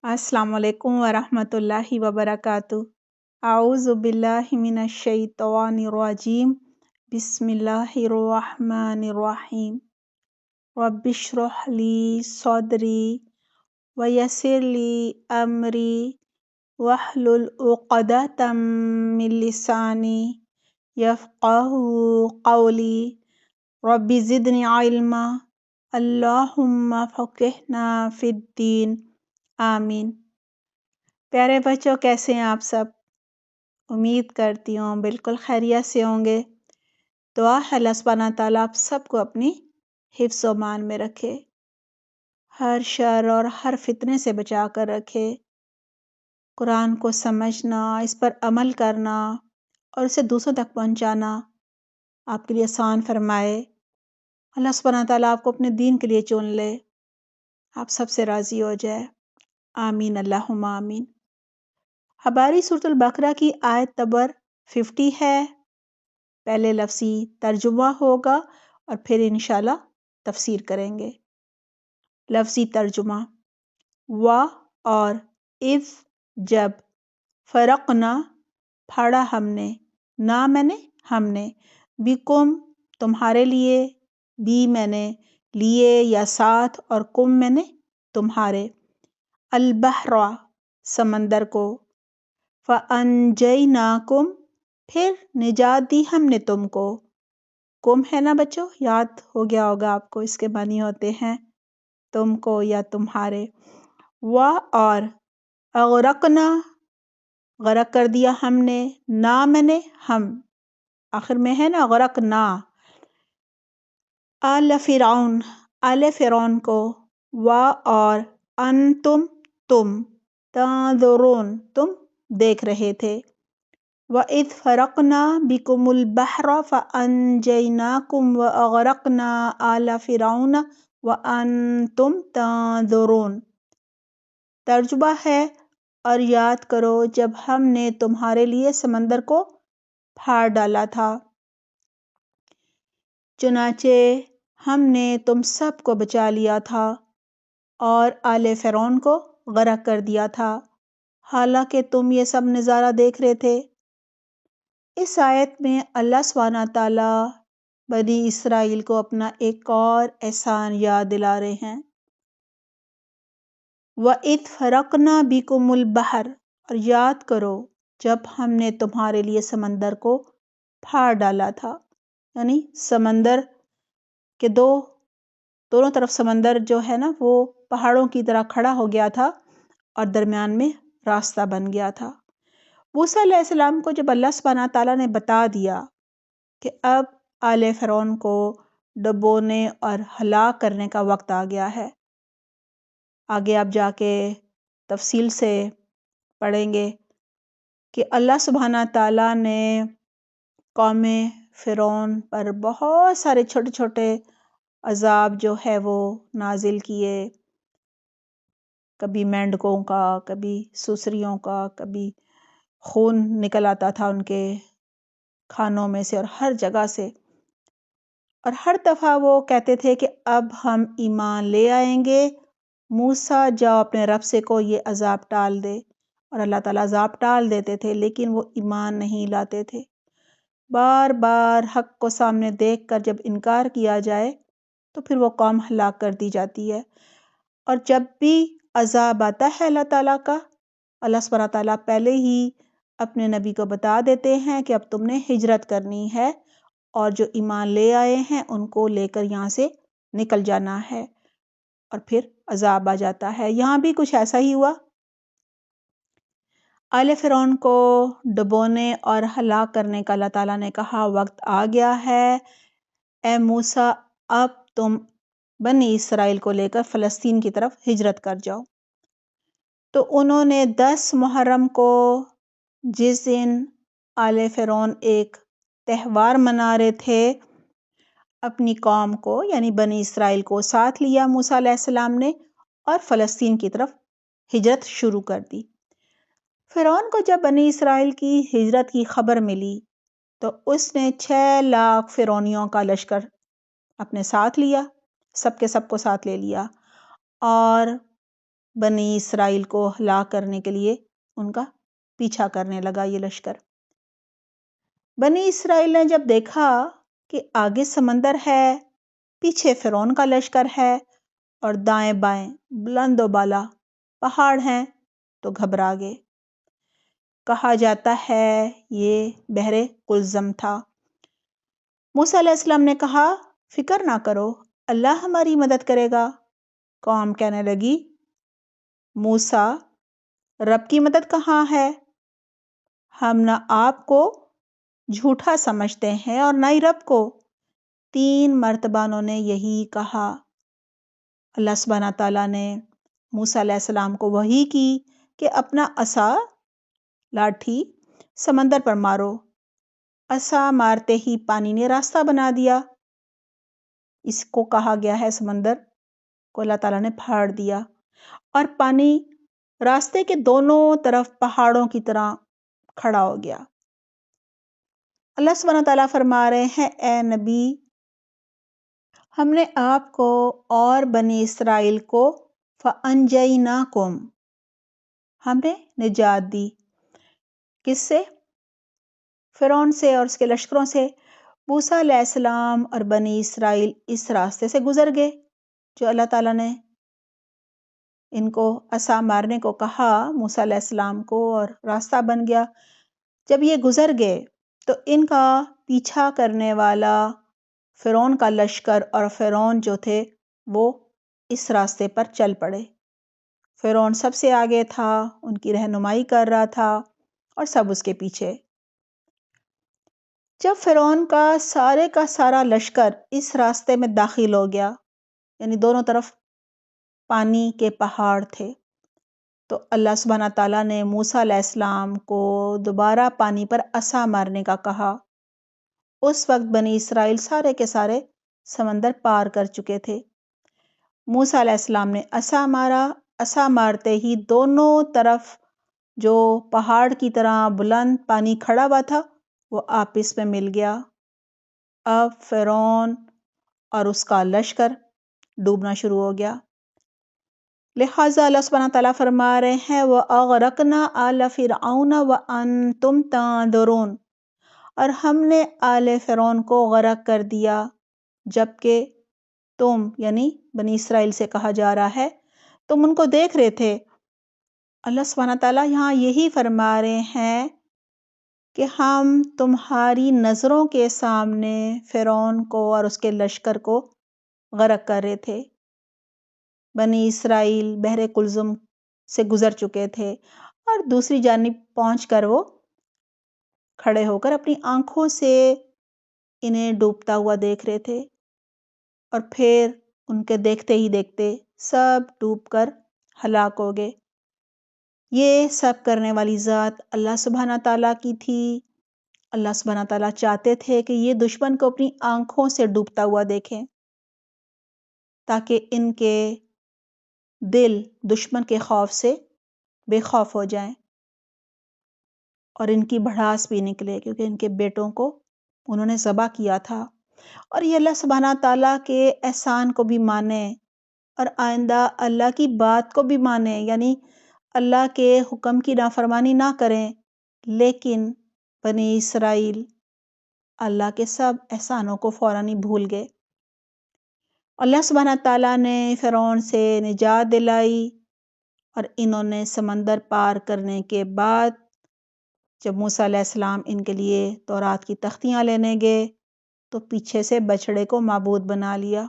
अस्सलाम वालेकुम वरहमतुल्लाहि वबरकातुह। आऊज़ु बिल्लाहि मिनश शैतानिर रजीम। बिस्मिल्लाहिर्रहमानिर्रहीम। रब्बिश्रह ली सदरी वयस्सिर ली अमरी वहलुल उक़दतम मिन लिसानी यफ़क़हू क़ौली। रब्बि ज़िदनी इल्मा। अल्लाहुम्मा फ़क़िहना फ़िद्दीन। आमीन। प्यारे बच्चों, कैसे हैं आप सब? उम्मीद करती हूँ बिल्कुल खैरियत से होंगे। दुआ है अल्लाह सुब्हानहू तआला आप सबको अपनी हिफ्ज़ व मान में रखे, हर शर और हर फितने से बचा कर रखे। कुरान को समझना, इस पर अमल करना और इसे दूसरों तक पहुँचाना आपके लिए आसान फरमाए। अल्लाह सुब्हानहू तआला आपको अपने दीन के लिए चुन ले, आप सबसे राज़ी हो जाए। आमीन अल्लाहुम्मा आमीन। हमारी सूरतुल बकरा की आयत नंबर 50 है। पहले लफ्ज़ी तर्जुमा होगा और फिर इंशाल्लाह तफसीर करेंगे। लफ्ज़ी तर्जुमा। व और इज़ जब, फ़रक़ना फाड़ा हमने, ना मैंने हमने, बिकुम तुम्हारे लिए, बी मैंने लिए या साथ और कुम मैंने तुम्हारे, अल बहरा समंदर को, फ़अनजयनाकुम फिर निजात दी हमने तुमको। कुम है ना बच्चों, याद हो गया होगा आपको, इसके मानी होते हैं तुमको या तुम्हारे। व और अग़रक़ना गरक कर दिया हमने, ना मैंने हम, आखिर में है ना गरक़ना, आल फ़िरऔन आले फ़िरऔन को, व और अंतुम तुम, तंज़ुरून तुम देख रहे थे। व इज़ फ़रक़ना बिकुमुल बहरा फ़अनजयनाकुम व अग़रक़ना आला फ़िरऔन व अंतुम तंज़ुरून। तर्जुमा है और याद करो जब हमने तुम्हारे लिए समंदर को फाड़ डाला था। चुनाचे हमने तुम सब को बचा लिया था और आले फ़िरऔन को गरक कर दिया था, हालांकि तुम ये सब नज़ारा देख रहे थे। इस आयत में अल्लाह सुब्हानहू तआला बनी इसराइल को अपना एक और एहसान याद दिला रहे हैं। व इज़ फ़रक़ना बिकुमुल बहर, और याद करो जब हमने तुम्हारे लिए समंदर को फाड़ डाला था। यानी समंदर के दोनों तरफ समंदर जो है ना वो पहाड़ों की तरह खड़ा हो गया था और दरमियान में रास्ता बन गया था। मूसा अलैहिस्सलाम को जब अल्लाह सुब्हानहू तआला ने बता दिया कि अब आले फ़िरऔन को डुबोने और हलाक करने का वक्त आ गया है, आगे आप जाके तफसील से पढ़ेंगे कि अल्लाह सुब्हानहू तआला ने कौमे फ़िरऔन पर बहुत सारे छोटे छोटे अज़ाब जो है वो नाजिल किए। कभी मेंढकों का, कभी सुसरियों का, कभी खून निकल आता था उनके खानों में से और हर जगह से, और हर दफ़ा वो कहते थे कि अब हम ईमान ले आएंगे, मूसा जाओ अपने रब से को ये अज़ाब टाल दे। और अल्लाह ताला अज़ाब टाल देते थे, लेकिन वो ईमान नहीं लाते थे। बार बार हक को सामने देख कर जब इनकार किया जाए तो फिर वो कौम हलाक कर दी जाती है। और जब भी अज़ाब आता है अल्लाह ताला का, अल्लाह सुब्हानहू तआला पहले ही अपने नबी को बता देते हैं कि अब तुमने हिजरत करनी है और जो ईमान ले आए हैं उनको लेकर यहाँ से निकल जाना है, और फिर अज़ाब आ जाता है। यहाँ भी कुछ ऐसा ही हुआ। आले फ़िरऔन को डुबोने और हलाक करने का अल्लाह ताला ने कहा वक्त आ गया है, ए मूसा अब तुम बनी इसराइल को लेकर फ़लस्तीन की तरफ हिजरत कर जाओ। तो उन्होंने 10 मुहर्रम को, जिस दिन आले फ़िरऔन एक त्यौहार मना रहे थे, अपनी कौम को यानी बनी इसराइल को साथ लिया मूसा अलैहिस्सलाम ने और फ़लस्तीन की तरफ हिजरत शुरू कर दी। फ़िरऔन को जब बनी इसराइल की हिजरत की खबर मिली तो उसने 6 लाख फ़िरौनियों का लश्कर अपने साथ लिया, सबके सबको साथ ले लिया, और بنی اسرائیل کو ہلاک کرنے کے لیے ان کا پیچھا کرنے لگا یہ لشکر۔ بنی اسرائیل نے جب دیکھا کہ آگے سمندر ہے، پیچھے فرعون کا لشکر ہے اور دائیں بائیں بلند و بالا پہاڑ ہیں، تو گھبرا گئے۔ کہا جاتا ہے یہ بحر قلزم تھا۔ موسیٰ علیہ السلام نے کہا فکر نہ کرو، اللہ ہماری مدد کرے گا۔ قوم کہنے لگی موسیٰ رب کی مدد کہاں ہے؟ ہم نہ آپ کو جھوٹا سمجھتے ہیں اور نہ ہی رب کو۔ 3 مرتبہ انہوں نے یہی کہا۔ اللہ سبحانہ تعالیٰ نے موسیٰ علیہ السلام کو وحی کی کہ اپنا عصا لاٹھی سمندر پر مارو۔ عصا مارتے ہی پانی نے راستہ بنا دیا۔ اس کو کہا گیا ہے سمندر کو اللہ تعالیٰ نے پھاڑ دیا اور پانی راستے کے دونوں طرف پہاڑوں کی طرح کھڑا ہو گیا۔ اللہ سبحانہ تعالیٰ فرما رہے ہیں اے نبی، ہم نے آپ کو اور بنی اسرائیل کو فَأَنْجَيْنَاكُمْ، ہم نے نجات دی۔ کس سے؟ فرعون سے اور اس کے لشکروں سے۔ موسیٰ علیہ السلام اور بنی اسرائیل اس راستے سے گزر گئے جو اللہ تعالیٰ نے ان کو عصا مارنے کو کہا موسیٰ علیہ السلام کو، اور راستہ بن گیا۔ جب یہ گزر گئے تو ان کا پیچھا کرنے والا فرعون کا لشکر اور فرعون جو تھے وہ اس راستے پر چل پڑے۔ فرعون سب سے آگے تھا، ان کی رہنمائی کر رہا تھا اور سب اس کے پیچھے۔ جب فرعون کا سارا لشکر اس راستے میں داخل ہو گیا، یعنی دونوں طرف پانی کے پہاڑ تھے، تو اللہ سبحانہ تعالیٰ نے موسیٰ علیہ السلام کو دوبارہ پانی پر عصا مارنے کا کہا۔ اس وقت بنی اسرائیل سارے کے سارے سمندر پار کر چکے تھے۔ موسیٰ علیہ السلام نے عصا مارا، عصا مارتے ہی دونوں طرف جو پہاڑ کی طرح بلند پانی کھڑا ہوا تھا وہ آپس میں مل گیا۔ اب فرعون اور اس کا لشکر ڈوبنا شروع ہو گیا۔ لہٰذا اللہ سبحانہ تعالیٰ فرما رہے ہیں وَأَغْرَقْنَا آلَ فِرْعَوْنَ وَأَنْتُمْ تَنظُرُونَ، اور ہم نے آل فرعون کو غرق کر دیا جبکہ تم، یعنی بنی اسرائیل سے کہا جا رہا ہے، تم ان کو دیکھ رہے تھے۔ اللہ سبحانہ تعالیٰ یہاں یہی فرما رہے ہیں کہ ہم تمہاری نظروں کے سامنے فرعون کو اور اس کے لشکر کو غرق کر رہے تھے۔ بنی اسرائیل بحر قلزم سے گزر چکے تھے اور دوسری جانب پہنچ کر وہ کھڑے ہو کر اپنی آنکھوں سے انہیں ڈوبتا ہوا دیکھ رہے تھے، اور پھر ان کے دیکھتے ہی دیکھتے سب ڈوب کر ہلاک ہو گئے۔ یہ سب کرنے والی ذات اللہ سبحانہ تعالیٰ کی تھی۔ اللہ سبحانہ تعالیٰ چاہتے تھے کہ یہ دشمن کو اپنی آنکھوں سے ڈوبتا ہوا دیکھیں تاکہ ان کے دل دشمن کے خوف سے بے خوف ہو جائیں اور ان کی بھڑاس بھی نکلے، کیونکہ ان کے بیٹوں کو انہوں نے ذبح کیا تھا۔ اور یہ اللہ سبحانہ تعالیٰ کے احسان کو بھی مانیں اور آئندہ اللہ کی بات کو بھی مانیں، یعنی اللہ کے حکم کی نافرمانی نہ کریں۔ لیکن بنی اسرائیل اللہ کے سب احسانوں کو فوراً ہی بھول گئے۔ اللہ سبحانہ تعالیٰ نے فرعون سے نجات دلائی اور انہوں نے سمندر پار کرنے کے بعد جب موسیٰ علیہ السلام ان کے لیے تورات کی تختیاں لینے گئے تو پیچھے سے بچڑے کو معبود بنا لیا۔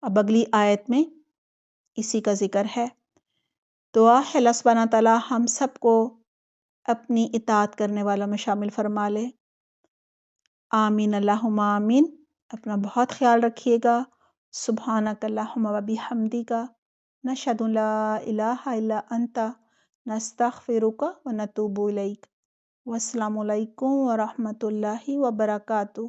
اب اگلی آیت میں اسی کا ذکر ہے۔ دعا ہے اللہ سبحانہ تعالیٰ ہم سب کو اپنی اطاعت کرنے والوں میں شامل فرما لے۔ آمین اللہم آمین۔ اپنا بہت خیال رکھیے گا۔ سبحانک اللہم و بحمدک، نشہد ان لا الہ الا انت، نستغفرک و نتوب الیک۔ والسلام علیکم ورحمۃ اللہ وبرکاتہ۔